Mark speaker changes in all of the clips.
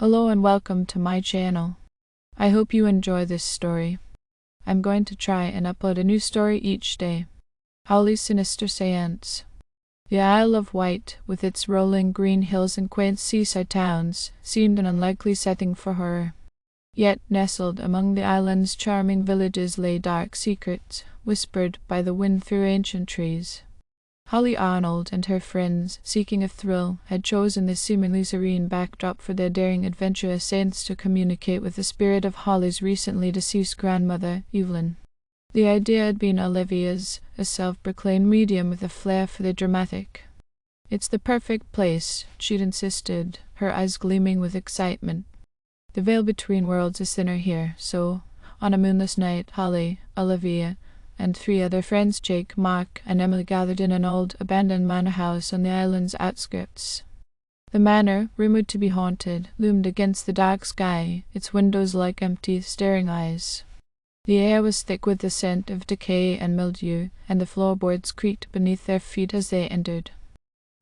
Speaker 1: Hello and welcome to my channel. I hope you enjoy this story. I'm going to try and upload a new story each day. Holly's Sinister Séance. The Isle of Wight, with its rolling green hills and quaint seaside towns, seemed an unlikely setting for horror. Yet nestled among the island's charming villages lay dark secrets, whispered by the wind through ancient trees. Holly Arnold and her friends, seeking a thrill, had chosen this seemingly serene backdrop for their daring adventure as Séance to communicate with the spirit of Holly's recently deceased grandmother, Evelyn. The idea had been Olivia's, a self-proclaimed medium with a flair for the dramatic. "It's the perfect place," she'd insisted, her eyes gleaming with excitement. "The veil between worlds is thinner here, so, on a moonless night, Holly, Olivia, and 3 other friends, Jake, Mark, and Emily, gathered in an old, abandoned manor house on the island's outskirts. The manor, rumoured to be haunted, loomed against the dark sky, its windows like empty, staring eyes. The air was thick with the scent of decay and mildew, and the floorboards creaked beneath their feet as they entered.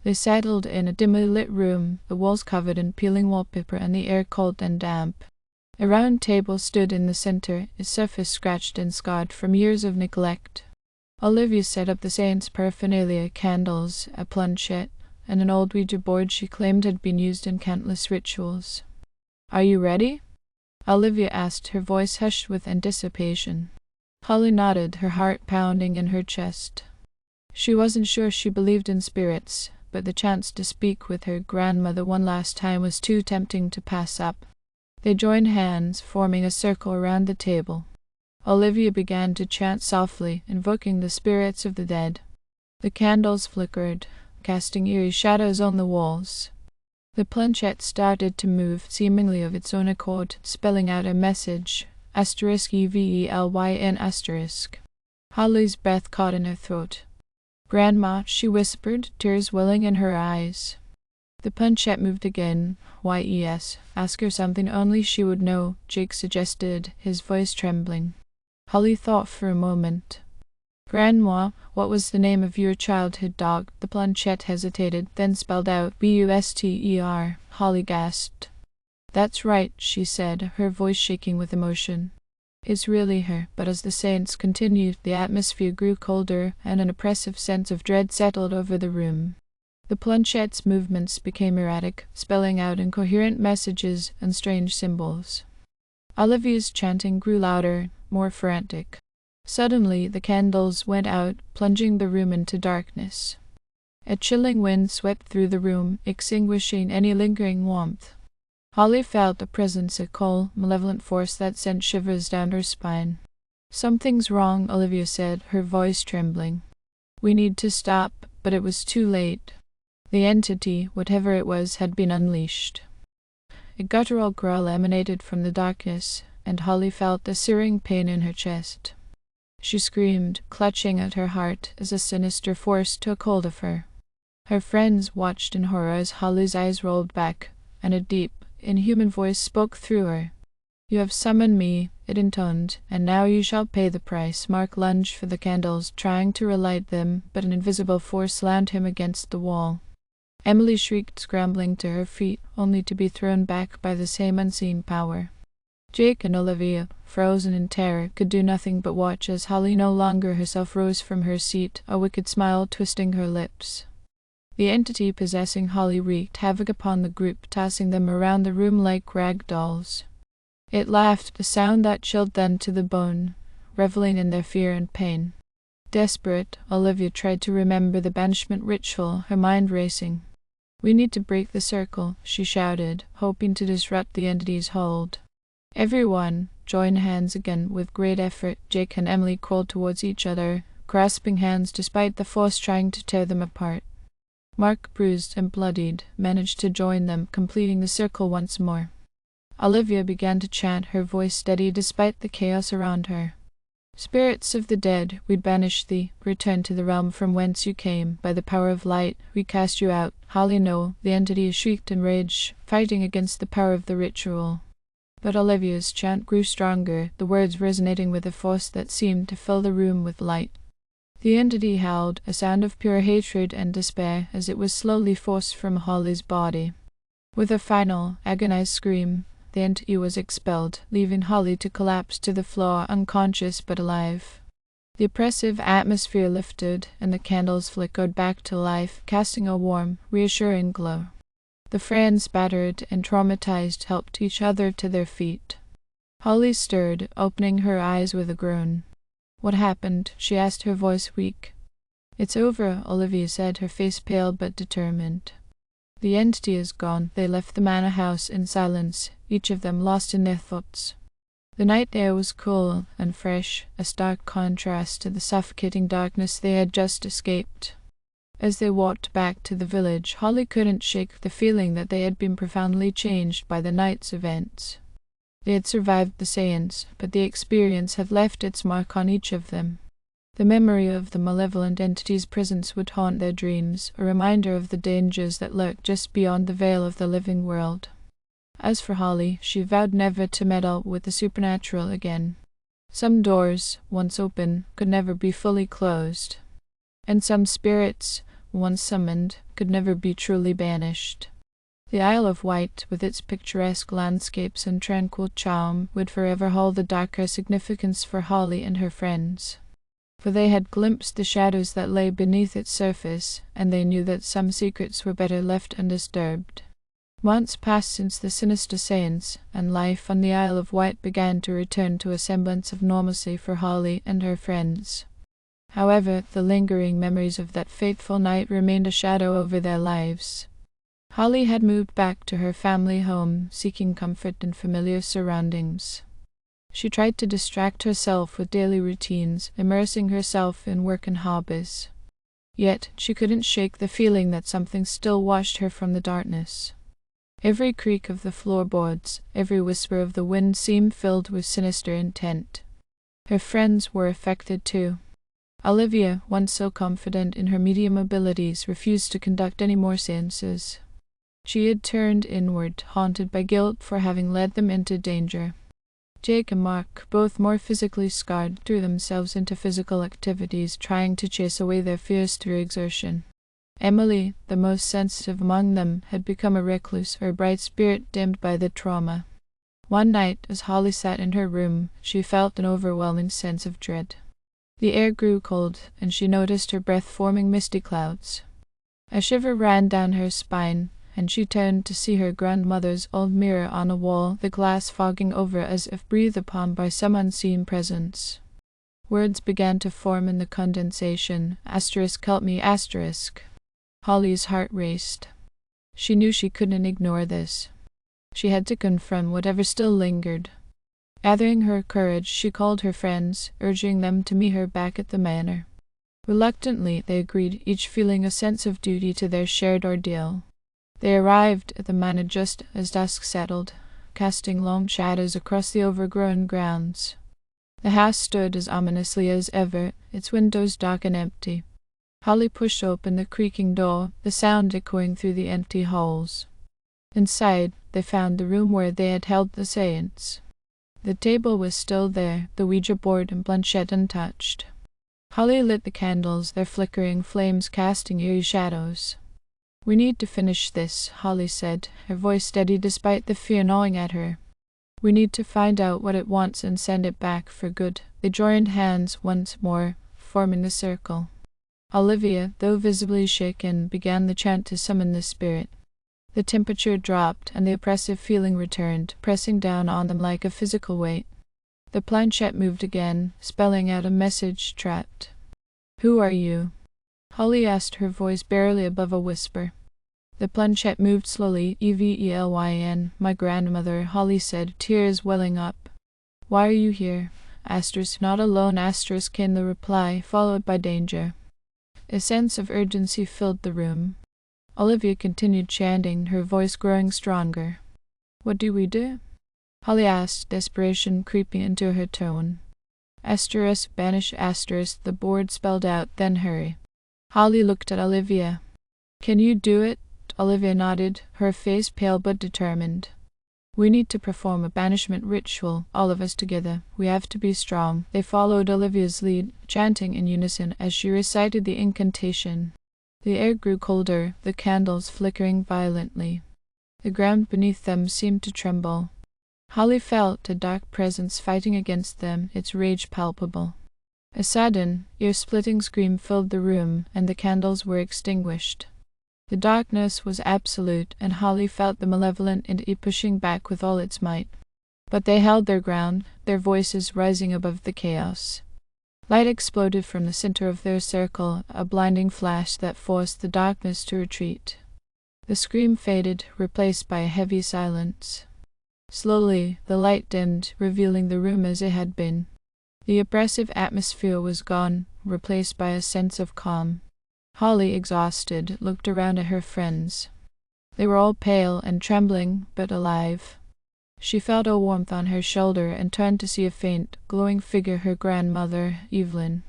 Speaker 1: They settled in a dimly lit room, the walls covered in peeling wallpaper and the air cold and damp. A round table stood in the centre, its surface scratched and scarred from years of neglect. Olivia set up the saint's paraphernalia, candles, a planchette, and an old Ouija board she claimed had been used in countless rituals. "Are you ready?" Olivia asked, her voice hushed with anticipation. Holly nodded, her heart pounding in her chest. She wasn't sure she believed in spirits, but the chance to speak with her grandmother one last time was too tempting to pass up. They joined hands, forming a circle around the table. Olivia began to chant softly, invoking the spirits of the dead. The candles flickered, casting eerie shadows on the walls. The planchette started to move, seemingly of its own accord, spelling out a message, *EVELYN*. Holly's breath caught in her throat. "Grandma," she whispered, tears welling in her eyes. The planchette moved again. "YES. Ask her something only she would know," Jake suggested, his voice trembling. Holly thought for a moment. "Grandma, what was the name of your childhood dog?" The planchette hesitated, then spelled out BUSTER. Holly gasped. "That's right," she said, her voice shaking with emotion. "It's really her." But as the saints continued, the atmosphere grew colder, and an oppressive sense of dread settled over the room. The planchette's movements became erratic, spelling out incoherent messages and strange symbols. Olivia's chanting grew louder, more frantic. Suddenly, the candles went out, plunging the room into darkness. A chilling wind swept through the room, extinguishing any lingering warmth. Holly felt a presence, a cold, malevolent force that sent shivers down her spine. "Something's wrong," Olivia said, her voice trembling. "We need to stop," but it was too late. The entity, whatever it was, had been unleashed. A guttural growl emanated from the darkness, and Holly felt a searing pain in her chest. She screamed, clutching at her heart, as a sinister force took hold of her. Her friends watched in horror as Holly's eyes rolled back, and a deep, inhuman voice spoke through her. "You have summoned me," it intoned, "and now you shall pay the price." Mark lunged for the candles, trying to relight them, but an invisible force slammed him against the wall. Emily shrieked, scrambling to her feet, only to be thrown back by the same unseen power. Jake and Olivia, frozen in terror, could do nothing but watch as Holly no longer herself rose from her seat, a wicked smile twisting her lips. The entity possessing Holly wreaked havoc upon the group, tossing them around the room like rag dolls. It laughed, a sound that chilled them to the bone, reveling in their fear and pain. Desperate, Olivia tried to remember the banishment ritual, her mind racing. "We need to break the circle," she shouted, hoping to disrupt the entity's hold. Everyone joined hands again. With great effort, Jake and Emily crawled towards each other, grasping hands despite the force trying to tear them apart. Mark, bruised and bloodied, managed to join them, completing the circle once more. Olivia began to chant, her voice steady despite the chaos around her. "Spirits of the dead, we banish thee. Return to the realm from whence you came. By the power of light, we cast you out." "Holly, no!" The entity shrieked in rage, fighting against the power of the ritual. But Olivia's chant grew stronger, the words resonating with a force that seemed to fill the room with light. The entity howled, a sound of pure hatred and despair, as it was slowly forced from Holly's body. With a final, agonized scream, the entity was expelled, leaving Holly to collapse to the floor, unconscious but alive. The oppressive atmosphere lifted, and the candles flickered back to life, casting a warm, reassuring glow. The friends, battered and traumatized, helped each other to their feet. Holly stirred, opening her eyes with a groan. "What happened?" she asked, her voice weak. "It's over," Olivia said, her face pale but determined. "The entity is gone." They left the manor house in silence, each of them lost in their thoughts. The night air was cool and fresh, a stark contrast to the suffocating darkness they had just escaped. As they walked back to the village, Holly couldn't shake the feeling that they had been profoundly changed by the night's events. They had survived the séance, but the experience had left its mark on each of them. The memory of the malevolent entity's presence would haunt their dreams, a reminder of the dangers that lurked just beyond the veil of the living world. As for Holly, she vowed never to meddle with the supernatural again. Some doors, once open, could never be fully closed, and some spirits, once summoned, could never be truly banished. The Isle of Wight, with its picturesque landscapes and tranquil charm, would forever hold a darker significance for Holly and her friends. For they had glimpsed the shadows that lay beneath its surface, and they knew that some secrets were better left undisturbed. Months passed since the sinister séance, and life on the Isle of Wight began to return to a semblance of normalcy for Holly and her friends. However, the lingering memories of that fateful night remained a shadow over their lives. Holly had moved back to her family home, seeking comfort in familiar surroundings. She tried to distract herself with daily routines, immersing herself in work and hobbies. Yet she couldn't shake the feeling that something still watched her from the darkness. Every creak of the floorboards, every whisper of the wind seemed filled with sinister intent. Her friends were affected too. Olivia, once so confident in her medium abilities, refused to conduct any more séances. She had turned inward, haunted by guilt for having led them into danger. Jake and Mark, both more physically scarred, threw themselves into physical activities, trying to chase away their fears through exertion. Emily, the most sensitive among them, had become a recluse, her bright spirit dimmed by the trauma. One night, as Holly sat in her room, she felt an overwhelming sense of dread. The air grew cold, and she noticed her breath forming misty clouds. A shiver ran down her spine, and she turned to see her grandmother's old mirror on a wall, the glass fogging over as if breathed upon by some unseen presence. Words began to form in the condensation. Asterisk, help me, asterisk. Holly's heart raced. She knew she couldn't ignore this. She had to confront whatever still lingered. Gathering her courage, she called her friends, urging them to meet her back at the manor. Reluctantly, they agreed, each feeling a sense of duty to their shared ordeal. They arrived at the manor just as dusk settled, casting long shadows across the overgrown grounds. The house stood as ominously as ever, its windows dark and empty. Holly pushed open the creaking door, the sound echoing through the empty halls. Inside, they found the room where they had held the séance. The table was still there, the Ouija board and planchette untouched. Holly lit the candles, their flickering flames casting eerie shadows. "We need to finish this," Holly said, her voice steady despite the fear gnawing at her. "We need to find out what it wants and send it back for good." They joined hands once more, forming the circle. Olivia, though visibly shaken, began the chant to summon the spirit. The temperature dropped, and the oppressive feeling returned, pressing down on them like a physical weight. The planchette moved again, spelling out a message trapped. "Who are you?" Holly asked, her voice barely above a whisper. The planchette moved slowly. "Evelyn, my grandmother," Holly said, tears welling up. "Why are you here?" Asterisk, not alone, asterisk, came the reply, followed by danger. A sense of urgency filled the room. Olivia continued chanting, her voice growing stronger. "What do we do?" Holly asked, desperation creeping into her tone. Asterisk, banish asterisk, the board spelled out, then hurry. Holly looked at Olivia. "Can you do it?" Olivia nodded, her face pale but determined. "We need to perform a banishment ritual, all of us together. We have to be strong." They followed Olivia's lead, chanting in unison as she recited the incantation. The air grew colder, the candles flickering violently. The ground beneath them seemed to tremble. Holly felt a dark presence fighting against them, its rage palpable. A sudden, ear-splitting scream filled the room, and the candles were extinguished. The darkness was absolute, and Holly felt the malevolent entity pushing back with all its might. But they held their ground, their voices rising above the chaos. Light exploded from the center of their circle, a blinding flash that forced the darkness to retreat. The scream faded, replaced by a heavy silence. Slowly, the light dimmed, revealing the room as it had been. The oppressive atmosphere was gone, replaced by a sense of calm. Holly, exhausted, looked around at her friends. They were all pale and trembling, but alive. She felt a warmth on her shoulder and turned to see a faint, glowing figure, her grandmother, Evelyn.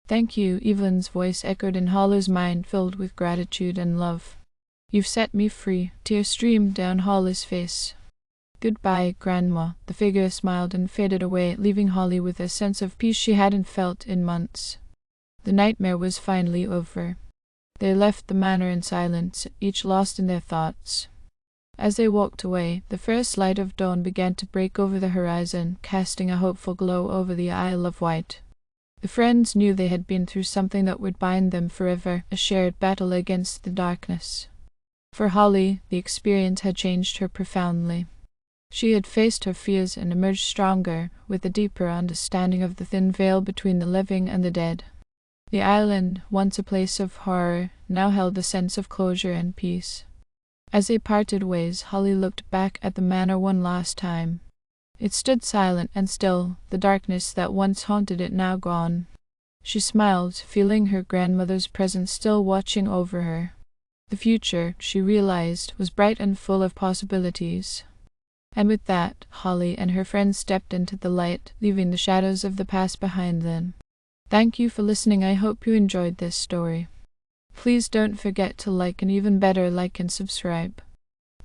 Speaker 1: "Thank you," Evelyn's voice echoed in Holly's mind, filled with gratitude and love. "You've set me free." Tears streamed down Holly's face. "Goodbye, Grandma." The figure smiled and faded away, leaving Holly with a sense of peace she hadn't felt in months. The nightmare was finally over. They left the manor in silence, each lost in their thoughts. As they walked away, the first light of dawn began to break over the horizon, casting a hopeful glow over the Isle of Wight. The friends knew they had been through something that would bind them forever, a shared battle against the darkness. For Holly, the experience had changed her profoundly. She had faced her fears and emerged stronger, with a deeper understanding of the thin veil between the living and the dead. The island, once a place of horror, now held a sense of closure and peace. As they parted ways, Holly looked back at the manor one last time. It stood silent and still, the darkness that once haunted it now gone. She smiled, feeling her grandmother's presence still watching over her. The future, she realized, was bright and full of possibilities. And with that, Holly and her friends stepped into the light, leaving the shadows of the past behind them. Thank you for listening. I hope you enjoyed this story. Please don't forget to like, and even better, like and subscribe.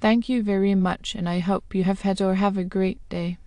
Speaker 1: Thank you very much, and I hope you have had or have a great day.